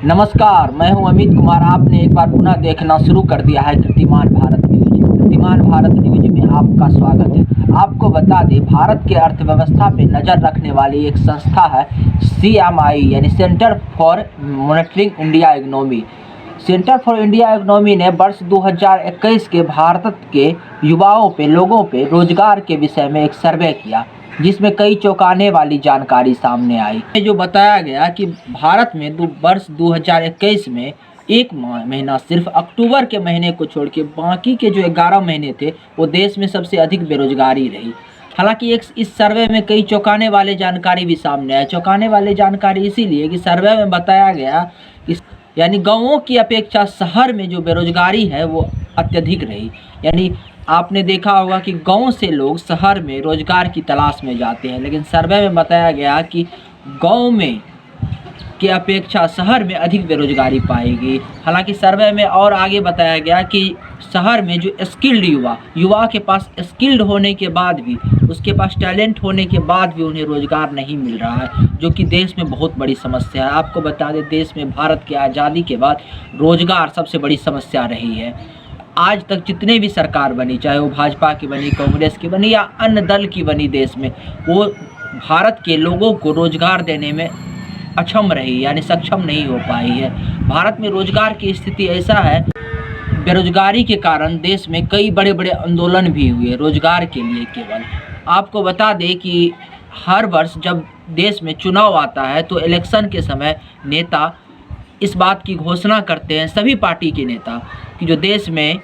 नमस्कार, मैं हूं अमित कुमार। आपने एक बार पुनः देखना शुरू कर दिया है कीर्तिमान भारत न्यूज। कीर्तिमान भारत न्यूज में आपका स्वागत है। आपको बता दें, भारत के अर्थव्यवस्था पे नज़र रखने वाली एक संस्था है CMI यानी centre for monitoring India economy. Centre for India economy ने वर्ष 2021 के भारत के युवाओं पे, लोगों पे रोजगार के विषय में एक सर्वे किया, जिसमें कई चौंकाने वाली जानकारी सामने आई। जो बताया गया कि भारत में वर्ष 2021 में एक महीना, सिर्फ अक्टूबर के महीने को छोड़ के बाकी के जो 11 महीने थे वो देश में सबसे अधिक बेरोजगारी रही। हालांकि इस सर्वे में कई चौंकाने वाले जानकारी भी सामने आए। चौंकाने वाले जानकारी इसीलिए कि सर्वे में बताया गया कि यानी गाँवों की अपेक्षा शहर में जो बेरोजगारी है वो अत्यधिक रही। यानी आपने देखा होगा कि गांव से लोग शहर में रोजगार की तलाश में जाते हैं, लेकिन सर्वे में बताया गया कि गांव में की अपेक्षा शहर में अधिक बेरोजगारी पाएगी। हालांकि सर्वे में और आगे बताया गया कि शहर में जो स्किल्ड युवा के पास स्किल्ड होने के बाद भी, उसके पास टैलेंट होने के बाद भी उन्हें रोजगार नहीं मिल रहा है, जो कि देश में बहुत बड़ी समस्या है। आपको बता दें, देश में भारत की आज़ादी के बाद रोजगार सबसे बड़ी समस्या रही है। आज तक जितने भी सरकार बनी, चाहे वो भाजपा की बनी, कांग्रेस की बनी या अन्य दल की बनी, देश में वो भारत के लोगों को रोजगार देने में अक्षम रही, यानी सक्षम नहीं हो पाई है। भारत में रोजगार की स्थिति ऐसा है, बेरोजगारी के कारण देश में कई बड़े बड़े आंदोलन भी हुए रोजगार के लिए केवल। आपको बता दें कि हर वर्ष जब देश में चुनाव आता है तो इलेक्शन के समय नेता इस बात की घोषणा करते हैं, सभी पार्टी के नेता, कि जो देश में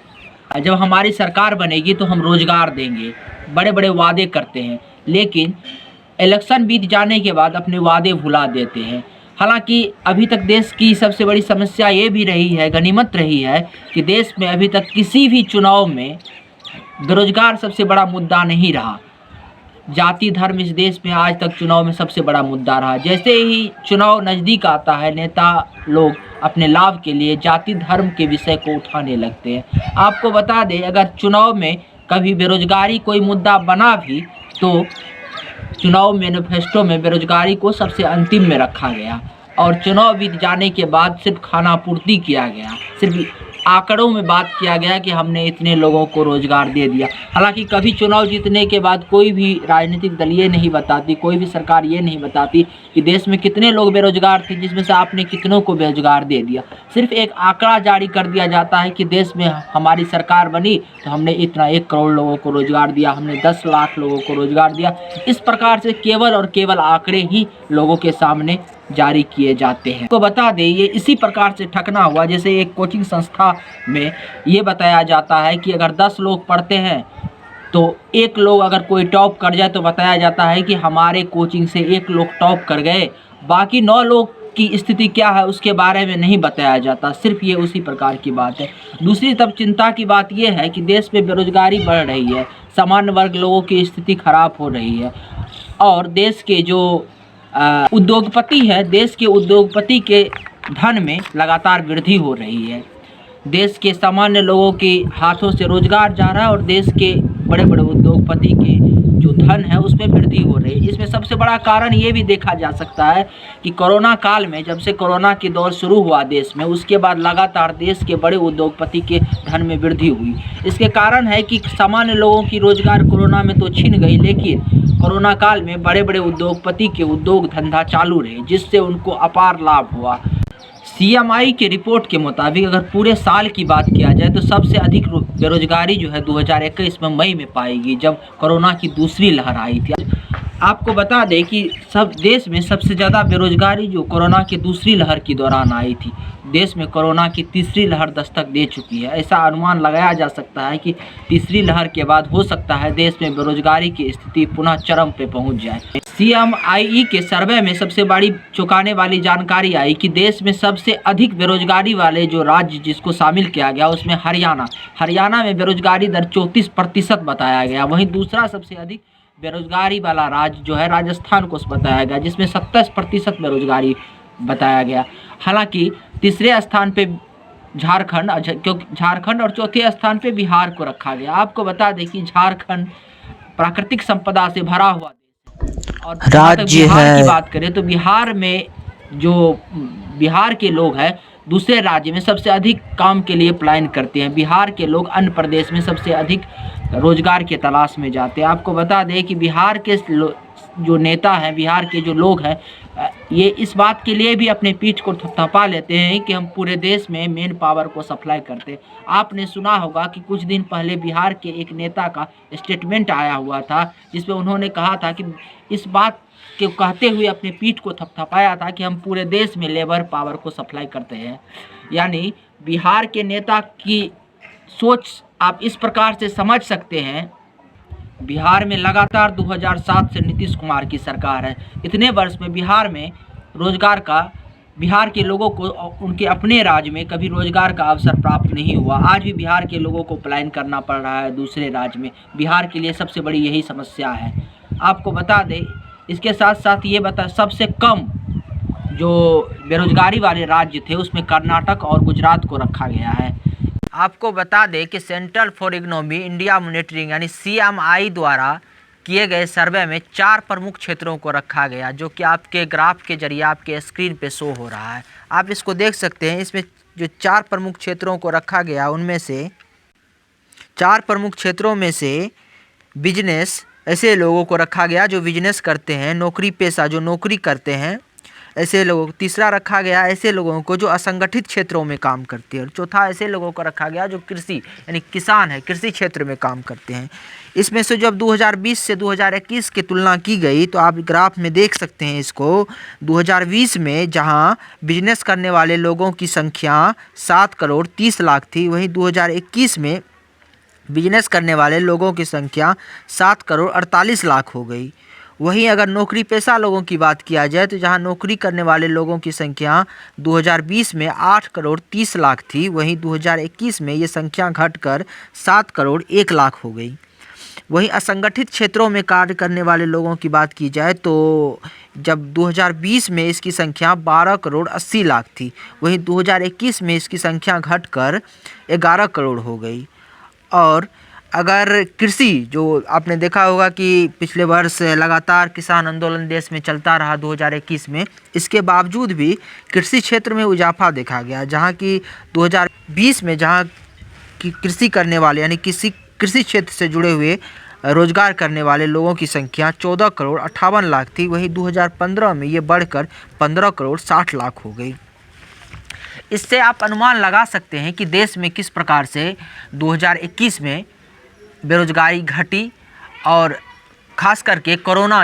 जब हमारी सरकार बनेगी तो हम रोजगार देंगे, बड़े बड़े वादे करते हैं, लेकिन इलेक्शन बीत जाने के बाद अपने वादे भुला देते हैं। हालांकि अभी तक देश की सबसे बड़ी समस्या ये भी रही है, गनीमत रही है, कि देश में अभी तक किसी भी चुनाव में बेरोजगार सबसे बड़ा मुद्दा नहीं रहा। जाति धर्म इस देश में आज तक चुनाव में सबसे बड़ा मुद्दा रहा। जैसे ही चुनाव नज़दीक आता है, नेता लोग अपने लाभ के लिए जाति धर्म के विषय को उठाने लगते हैं। आपको बता दें, अगर चुनाव में कभी बेरोजगारी कोई मुद्दा बना भी तो चुनाव मैनिफेस्टो में बेरोजगारी को सबसे अंतिम में रखा गया और चुनाव बीत जाने के बाद सिर्फ खानापूर्ति किया गया, सिर्फ आंकड़ों में बात किया गया कि हमने इतने लोगों को रोजगार दे दिया। हालांकि कभी चुनाव जीतने के बाद कोई भी राजनीतिक दल ये नहीं बताती, कोई भी सरकार ये नहीं बताती कि देश में कितने लोग बेरोजगार थे, जिसमें से आपने कितनों को बेरोजगार दे दिया। सिर्फ एक आंकड़ा जारी कर दिया जाता है कि देश में हमारी सरकार बनी तो हमने इतना 1 करोड़ लोगों को रोजगार दिया, हमने 10 लाख लोगों को रोजगार दिया। इस प्रकार से केवल और केवल आंकड़े ही लोगों के सामने जारी किए जाते हैं। तो बता दें, ये इसी प्रकार से ठगना हुआ। जैसे एक कोचिंग संस्था में ये बताया जाता है कि अगर 10 लोग पढ़ते हैं तो 1 लोग अगर कोई टॉप कर जाए तो बताया जाता है कि हमारे कोचिंग से 1 लोग टॉप कर गए, बाकी 9 लोग की स्थिति क्या है उसके बारे में नहीं बताया जाता। सिर्फ ये उसी प्रकार की बात है। दूसरी तरफ चिंता की बात यह है कि देश में बेरोजगारी बढ़ रही है, सामान्य वर्ग लोगों की स्थिति खराब हो रही है और देश के जो उद्योगपति है, देश के उद्योगपति के धन में लगातार वृद्धि हो रही है। देश के सामान्य लोगों के हाथों से रोजगार जा रहा है और देश के बड़े बड़े उद्योगपति के जो धन है उसमें वृद्धि हो रही है। इसमें सबसे बड़ा कारण ये भी देखा जा सकता है कि कोरोना काल में, जब से कोरोना की दौर शुरू हुआ देश में, उसके बाद लगातार देश के बड़े उद्योगपति के धन में वृद्धि हुई। इसके कारण है कि सामान्य लोगों की रोजगार कोरोना में तो छिन गई, लेकिन कोरोना काल में बड़े बड़े उद्योगपति के उद्योग धंधा चालू रहे, जिससे उनको अपार लाभ हुआ। CMI के रिपोर्ट के मुताबिक अगर पूरे साल की बात किया जाए तो सबसे अधिक बेरोजगारी जो है 2021 में मई में पाएगी, जब कोरोना की दूसरी लहर आई थी। आपको बता दें कि सब देश में सबसे ज़्यादा बेरोजगारी जो कोरोना की दूसरी लहर के दौरान आई थी। देश में कोरोना की तीसरी लहर दस्तक दे चुकी है। ऐसा अनुमान लगाया जा सकता है कि तीसरी लहर के बाद हो सकता है देश में बेरोजगारी की स्थिति पुनः चरम पे पहुंच जाए। CMI के सर्वे में सबसे बड़ी चौंकाने वाली जानकारी आई कि देश में सबसे अधिक बेरोजगारी वाले जो राज्य जिसको शामिल किया गया उसमें हरियाणा में बेरोजगारी दर 34% बताया गया। वहीं दूसरा सबसे अधिक बेरोजगारी वाला राज्य जो है राजस्थान को बताया गया, जिसमें 27% बेरोजगारी बताया गया। हालांकि तीसरे स्थान पे झारखंड और चौथे स्थान पे बिहार को रखा गया। आपको बता दें कि झारखंड प्राकृतिक संपदा से भरा हुआ देश और राज्य है। की बात करें तो बिहार में जो बिहार के लोग हैं दूसरे राज्य में सबसे अधिक काम के लिए पलायन करते हैं। बिहार के लोग अन्य प्रदेश में सबसे अधिक रोजगार की तलाश में जाते हैं। आपको बता दें कि बिहार के जो नेता हैं, बिहार के जो लोग हैं, ये इस बात के लिए भी अपने पीठ को थपथपा लेते हैं कि हम पूरे देश में मेन पावर को सप्लाई करते हैं। आपने सुना होगा कि कुछ दिन पहले बिहार के एक नेता का स्टेटमेंट आया हुआ था, जिसमें उन्होंने कहा था कि इस बात के कहते हुए अपने पीठ को थपथपाया था कि हम पूरे देश में लेबर पावर को सप्लाई करते हैं। यानी बिहार के नेता की सोच आप इस प्रकार से समझ सकते हैं। बिहार में लगातार 2007 से नीतीश कुमार की सरकार है। इतने वर्ष में बिहार में रोजगार का, बिहार के लोगों को उनके अपने राज्य में कभी रोजगार का अवसर प्राप्त नहीं हुआ। आज भी बिहार के लोगों को पलायन करना पड़ रहा है दूसरे राज्य में। बिहार के लिए सबसे बड़ी यही समस्या है। आपको बता दें, इसके साथ साथ ये सबसे कम जो बेरोजगारी वाले राज्य थे उसमें कर्नाटक और गुजरात को रखा गया है। आपको बता दें कि central for economy India monitoring यानी CMI द्वारा किए गए सर्वे में 4 प्रमुख क्षेत्रों को रखा गया, जो कि आपके ग्राफ के जरिए आपके स्क्रीन पे शो हो रहा है। आप इसको देख सकते हैं। इसमें जो 4 प्रमुख क्षेत्रों को रखा गया, उनमें से 4 प्रमुख क्षेत्रों में से बिजनेस, ऐसे लोगों को रखा गया जो बिजनेस करते हैं, नौकरी पेशा जो नौकरी करते हैं ऐसे लोगों। तीसरा रखा गया ऐसे लोगों को जो असंगठित क्षेत्रों में काम करते हैं। और चौथा ऐसे लोगों को रखा गया जो कृषि यानी किसान है, कृषि क्षेत्र में काम करते हैं। इसमें से जब 2020 से 2021 की तुलना की गई तो आप ग्राफ में देख सकते हैं इसको। 2020 में जहां बिजनेस करने वाले लोगों की संख्या 7 करोड़ 30 लाख थी, वहीं 2021 में बिजनेस करने वाले लोगों की संख्या 7 करोड़ 48 लाख हो गई। वहीं अगर नौकरी पेशा लोगों की बात किया जाए तो जहां नौकरी करने वाले लोगों की संख्या 2020 में 8 करोड़ 30 लाख थी, वहीं 2021 में ये संख्या घटकर 7 करोड़ 1 लाख हो गई। वहीं असंगठित क्षेत्रों में कार्य करने वाले लोगों की बात की जाए तो जब 2020 में इसकी संख्या 12 करोड़ 80 लाख थी, वहीं 2021 में इसकी संख्या घटकर 11 करोड़ हो गई। और अगर कृषि, जो आपने देखा होगा कि पिछले वर्ष लगातार किसान आंदोलन देश में चलता रहा 2021 में, इसके बावजूद भी कृषि क्षेत्र में इजाफा देखा गया, जहां की 2020 में जहां की कृषि करने वाले यानी कृषि क्षेत्र से जुड़े हुए रोजगार करने वाले लोगों की संख्या 14 करोड़ 58 लाख थी, वहीं 2015 में ये बढ़कर 15 करोड़ 60 लाख हो गई। इससे आप अनुमान लगा सकते हैं कि देश में किस प्रकार से 2021 में बेरोजगारी घटी। और ख़ास करके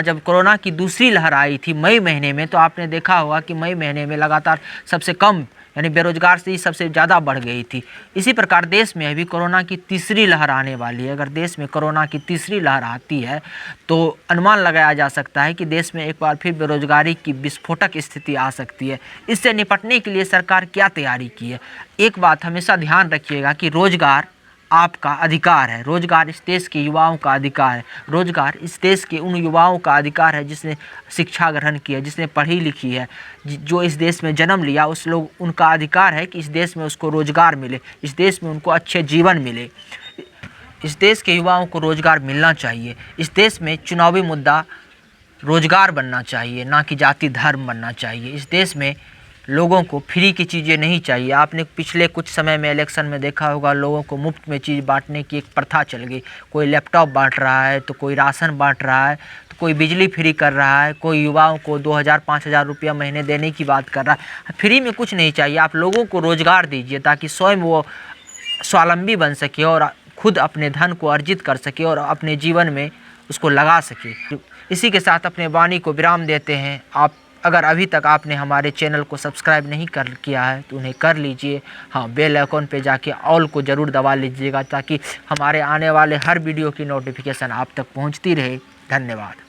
जब कोरोना की दूसरी लहर आई थी मई महीने में, तो आपने देखा होगा कि मई महीने में लगातार सबसे कम यानी बेरोजगार से ही सबसे ज़्यादा बढ़ गई थी। इसी प्रकार देश में अभी कोरोना की तीसरी लहर आने वाली है। अगर देश में कोरोना की तीसरी लहर आती है तो अनुमान लगाया जा सकता है कि देश में एक बार फिर बेरोजगारी की विस्फोटक स्थिति आ सकती है। इससे निपटने के लिए सरकार क्या तैयारी की है? एक बात हमेशा ध्यान रखिएगा कि रोजगार आपका अधिकार है। रोजगार इस देश के युवाओं का अधिकार है। रोजगार इस देश के उन युवाओं का अधिकार है जिसने शिक्षा ग्रहण की है, जिसने पढ़ी लिखी है, जो इस देश में जन्म लिया। उनका अधिकार है कि इस देश में उसको रोजगार मिले, इस देश में उनको अच्छे जीवन मिले। इस देश के युवाओं को रोजगार मिलना चाहिए। इस देश में चुनावी मुद्दा रोजगार बनना चाहिए, ना कि जाति धर्म बनना चाहिए। इस देश में लोगों को फ्री की चीज़ें नहीं चाहिए। आपने पिछले कुछ समय में इलेक्शन में देखा होगा, लोगों को मुफ्त में चीज़ बांटने की एक प्रथा चल गई। कोई लैपटॉप बांट रहा है, तो कोई राशन बांट रहा है, तो कोई बिजली फ्री कर रहा है, कोई युवाओं को 2000-5000 रुपया महीने देने की बात कर रहा है। फ्री में कुछ नहीं चाहिए। आप लोगों को रोज़गार दीजिए ताकि स्वयं वो स्वावलंबी बन सके और खुद अपने धन को अर्जित कर सके और अपने जीवन में उसको लगा सके। इसी के साथ अपने वाणी को विराम देते हैं। आप अगर अभी तक आपने हमारे चैनल को सब्सक्राइब नहीं किया है तो उन्हें कर लीजिए। हाँ, बेल आइकन पे जाके ऑल को ज़रूर दबा लीजिएगा ताकि हमारे आने वाले हर वीडियो की नोटिफिकेशन आप तक पहुंचती रहे। धन्यवाद।